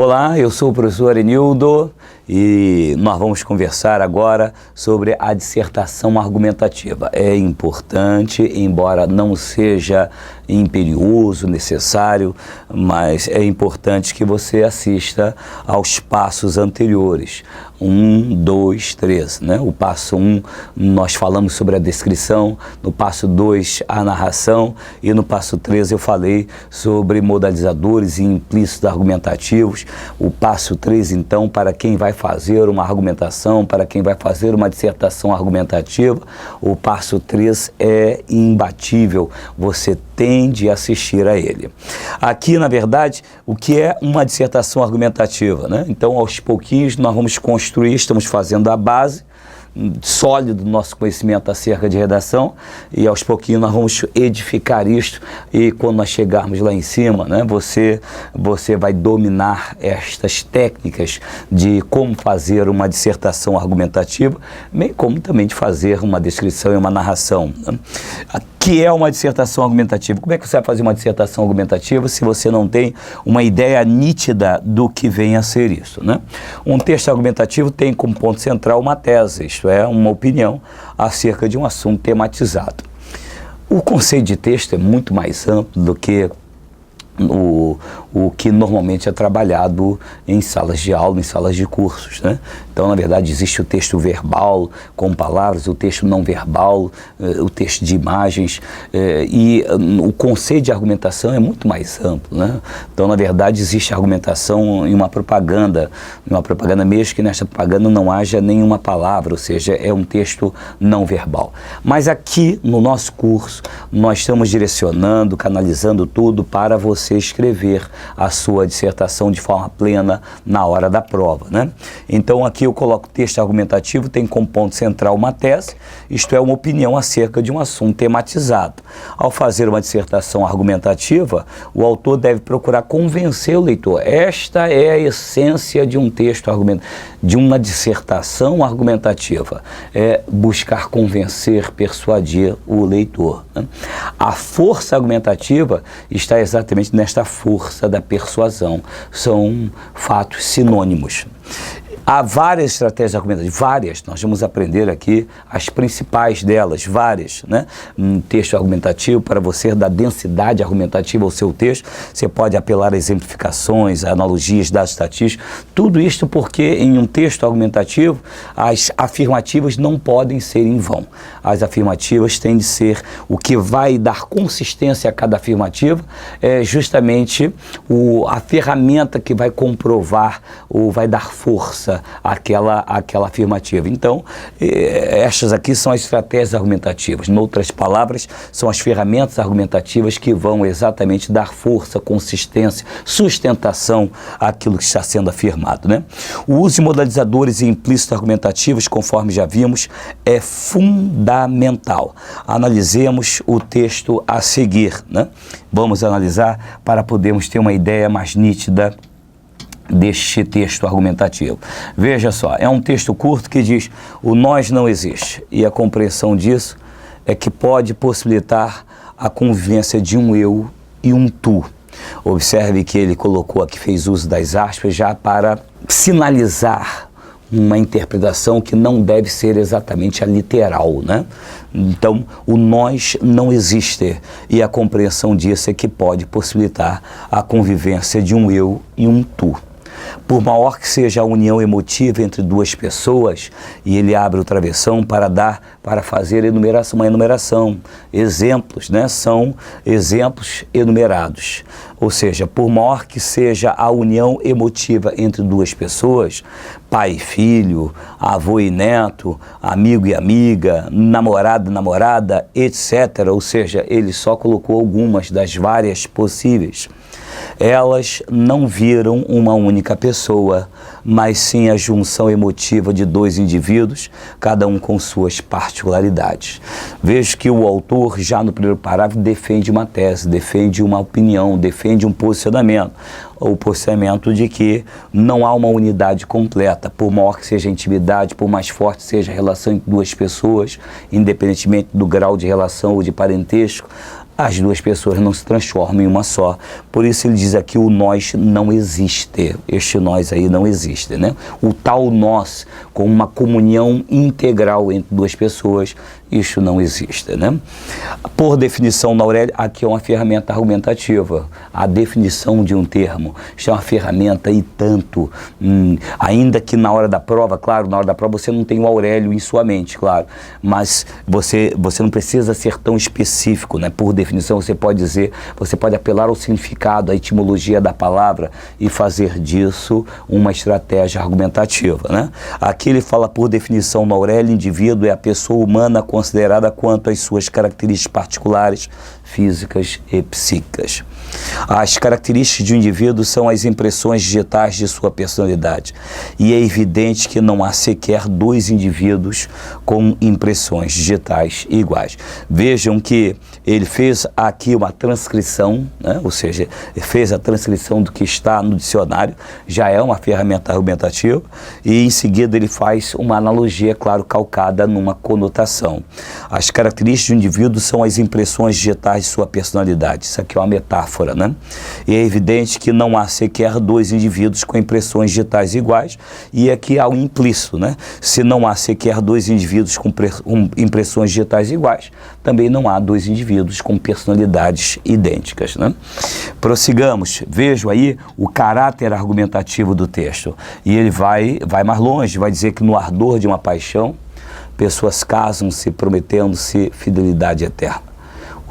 Olá, eu sou o professor Arenildo e nós vamos conversar agora sobre a dissertação argumentativa. É importante, embora não seja imperioso, necessário, mas é importante que você assista aos passos anteriores. 1, 2, 3, né? O passo 1, nós falamos sobre a descrição, no passo 2, a narração, e no passo 3 eu falei sobre modalizadores e implícitos argumentativos. O passo 3, então, para quem vai fazer uma argumentação, para quem vai fazer uma dissertação argumentativa, o passo 3 é imbatível, você tem de assistir a ele. Aqui, na verdade, o que é uma dissertação argumentativa, né? Então, aos pouquinhos, nós vamos construir, estamos fazendo a base sólido do nosso conhecimento acerca de redação e aos pouquinhos nós vamos edificar isto e quando nós chegarmos lá em cima, né, você vai dominar estas técnicas de como fazer uma dissertação argumentativa, bem como também de fazer uma descrição e uma narração, né? Que é uma dissertação argumentativa. Como é que você vai fazer uma dissertação argumentativa se você não tem uma ideia nítida do que vem a ser isso, né? Um texto argumentativo tem como ponto central uma tese, isto é, uma opinião acerca de um assunto tematizado. O conceito de texto é muito mais amplo do que o que normalmente é trabalhado em salas de aula, em salas de cursos, né? Então, na verdade, existe o texto verbal com palavras, o texto não verbal, o texto de imagens, e o conceito de argumentação é muito mais amplo, né? Então, na verdade, existe argumentação em uma propaganda mesmo que nessa propaganda não haja nenhuma palavra, ou seja, é um texto não verbal. Mas aqui, no nosso curso, nós estamos direcionando, canalizando tudo para você escrever a sua dissertação de forma plena na hora da prova, né? Então aqui eu coloco texto argumentativo, tem como ponto central uma tese, isto é, uma opinião acerca de um assunto tematizado. Ao fazer uma dissertação argumentativa, o autor deve procurar convencer o leitor. Esta é a essência de um texto de uma dissertação argumentativa, é buscar convencer, persuadir o leitor, né? A força argumentativa está exatamente nesta força da persuasão. São fatos sinônimos. Há várias estratégias argumentativas, várias, nós vamos aprender aqui as principais delas, várias, né? Um texto argumentativo, para você dar densidade argumentativa ao seu texto, você pode apelar a exemplificações, a analogias, dados estatísticos, tudo isto porque em um texto argumentativo as afirmativas não podem ser em vão. As afirmativas têm de ser, o que vai dar consistência a cada afirmativa é justamente a ferramenta que vai comprovar ou vai dar força àquela afirmativa. Então, estas aqui são as estratégias argumentativas. Em outras palavras, são as ferramentas argumentativas que vão exatamente dar força, consistência, sustentação àquilo que está sendo afirmado, né? O uso de modalizadores e implícitos argumentativos, conforme já vimos, é fundamental. Analisemos o texto a seguir, né? Vamos analisar para podermos ter uma ideia mais nítida deste texto argumentativo. Veja só, é um texto curto que diz: o nós não existe, e a compreensão disso é que pode possibilitar a convivência de um eu e um tu. Observe que ele colocou aqui, fez uso das aspas já para sinalizar uma interpretação que não deve ser exatamente a literal, né? Então, o nós não existe, e a compreensão disso é que pode possibilitar a convivência de um eu e um tu. Por maior que seja a união emotiva entre duas pessoas, e ele abre o travessão para fazer uma enumeração, exemplos, né? São exemplos enumerados. Ou seja, por maior que seja a união emotiva entre duas pessoas, pai e filho, avô e neto, amigo e amiga, namorado e namorada, etc. Ou seja, ele só colocou algumas das várias possíveis. Elas não viram uma única pessoa, mas sim a junção emotiva de dois indivíduos, cada um com suas particularidades. Vejo que o autor, já no primeiro parágrafo, defende uma tese, defende uma opinião, defende um posicionamento. O posicionamento de que não há uma unidade completa, por maior que seja a intimidade, por mais forte seja a relação entre duas pessoas, independentemente do grau de relação ou de parentesco, as duas pessoas não se transformam em uma só. Por isso ele diz aqui: o nós não existe. Este nós aí não existe, né? O tal nós, com uma comunhão integral entre duas pessoas, isso não existe, né? Por definição da Aurélio, aqui é uma ferramenta argumentativa. A definição de um termo, isso é uma ferramenta e tanto. Ainda que na hora da prova, claro, na hora da prova você não tem o Aurélio em sua mente, claro, mas você não precisa ser tão específico, né? Por definição, você pode dizer, você pode apelar ao significado, à etimologia da palavra e fazer disso uma estratégia argumentativa, né? Aqui ele fala, por definição da Aurélio, indivíduo é a pessoa humana considerada quanto às suas características particulares, físicas e psíquicas. As características de um indivíduo são as impressões digitais de sua personalidade. E é evidente que não há sequer dois indivíduos com impressões digitais iguais. Vejam que ele fez aqui uma transcrição, né? Ou seja, ele fez a transcrição do que está no dicionário, já é uma ferramenta argumentativa, e em seguida ele faz uma analogia, claro, calcada numa conotação. As características de um indivíduo são as impressões digitais de sua personalidade. Isso aqui é uma metáfora, né? E é evidente que não há sequer dois indivíduos com impressões digitais iguais, e aqui há um implícito, né? Se não há sequer dois indivíduos com impressões digitais iguais, também não há dois indivíduos com personalidades idênticas, né? Prossigamos. Vejam aí o caráter argumentativo do texto. E ele vai mais longe, vai dizer que no ardor de uma paixão, pessoas casam-se prometendo-se fidelidade eterna.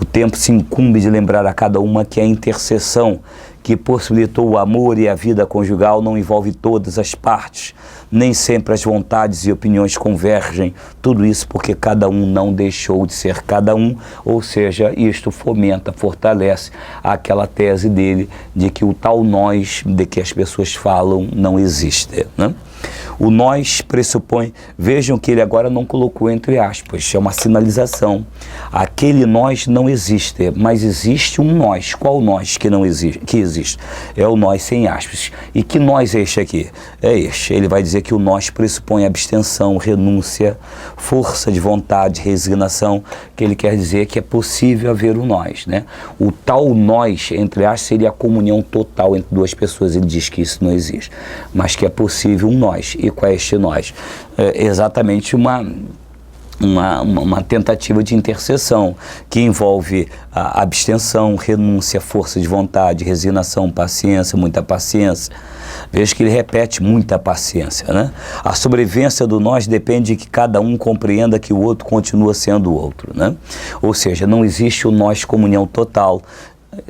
O tempo se incumbe de lembrar a cada uma que a intercessão que possibilitou o amor e a vida conjugal não envolve todas as partes, nem sempre as vontades e opiniões convergem, tudo isso porque cada um não deixou de ser cada um, ou seja, isto fomenta, fortalece aquela tese dele de que o tal nós de que as pessoas falam não existe, né? O nós pressupõe, vejam que ele agora não colocou entre aspas, é uma sinalização. Aquele nós não existe, mas existe um nós. Qual nós que não existe? Que existe? É o nós sem aspas. E que nós é este aqui? É este. Ele vai dizer que o nós pressupõe abstenção, renúncia, força de vontade, resignação, que ele quer dizer que é possível haver um nós, né? O tal nós, entre aspas, seria a comunhão total entre duas pessoas. Ele diz que isso não existe, mas que é possível um nós. E qual é este nós? É exatamente uma tentativa de intercessão que envolve a abstenção, renúncia, força de vontade, resignação, paciência, muita paciência. Veja que ele repete muita paciência, né? A sobrevivência do nós depende de que cada um compreenda que o outro continua sendo o outro, né? Ou seja, não existe o nós comunhão total,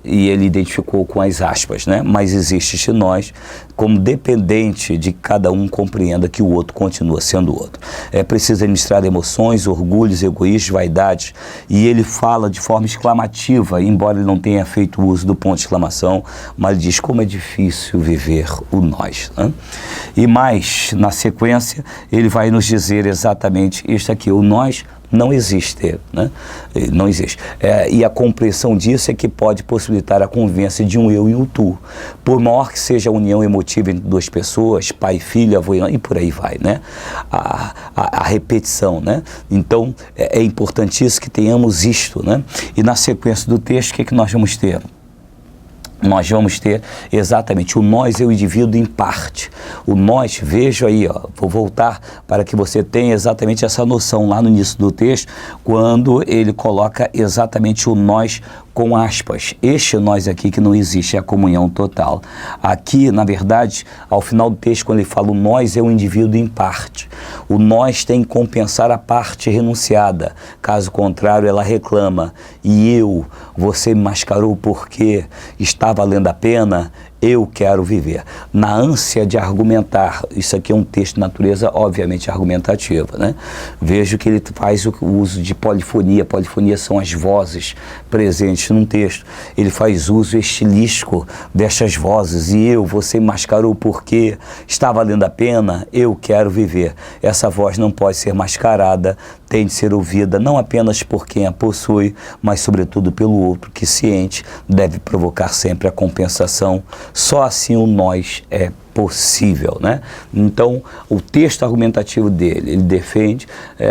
e ele identificou com as aspas, né? Mas existe este nós como dependente de que cada um compreenda que o outro continua sendo o outro. É preciso administrar emoções, orgulhos, egoísmos, vaidades, e ele fala de forma exclamativa, embora ele não tenha feito uso do ponto de exclamação, mas ele diz como é difícil viver o nós, né? E mais, na sequência, ele vai nos dizer exatamente isto aqui: o nós não existe, né? Não existe. E a compreensão disso é que pode possibilitar a convivência de um eu e um tu. Por maior que seja a união emotiva entre duas pessoas, pai, filho, avô e por aí vai, né? A repetição, né? Então, é importantíssimo que tenhamos isto, né? E na sequência do texto, o que é que nós vamos ter? Nós vamos ter exatamente o nós é o indivíduo em parte. O nós, veja aí, ó, vou voltar para que você tenha exatamente essa noção lá no início do texto, quando ele coloca exatamente o nós com aspas. Este nós aqui que não existe, é a comunhão total. Aqui, na verdade, ao final do texto, quando ele fala o nós é o indivíduo em parte. O nós tem que compensar a parte renunciada. Caso contrário, ela reclama. E eu, você me mascarou porque está valendo a pena, eu quero viver. Na ânsia de argumentar, isso aqui é um texto de natureza obviamente argumentativa, né? Vejo que ele faz o uso de polifonia. Polifonia são as vozes presentes num texto. Ele faz uso estilístico destas vozes. E eu, você mascarou porque está valendo a pena, eu quero viver. Essa voz não pode ser mascarada, tem de ser ouvida não apenas por quem a possui, mas sobretudo pelo outro que ciente deve provocar sempre a compensação. Só assim o nós é possível, né? Então, o texto argumentativo dele, ele defende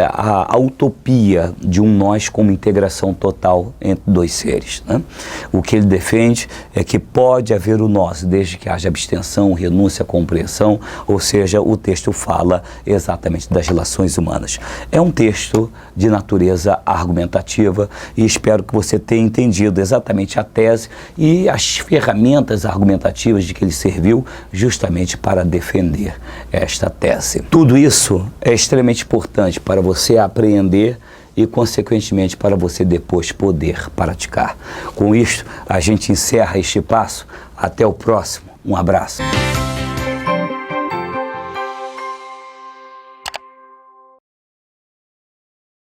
a utopia de um nós como integração total entre dois seres, né? O que ele defende é que pode haver o nós, desde que haja abstenção, renúncia, compreensão, ou seja, o texto fala exatamente das relações humanas. É um texto de natureza argumentativa e espero que você tenha entendido exatamente a tese e as ferramentas argumentativas de que ele serviu justamente para defender esta tese. Tudo isso é extremamente importante para você apreender e, consequentemente, para você depois poder praticar. Com isto, a gente encerra este passo. Até o próximo. Um abraço.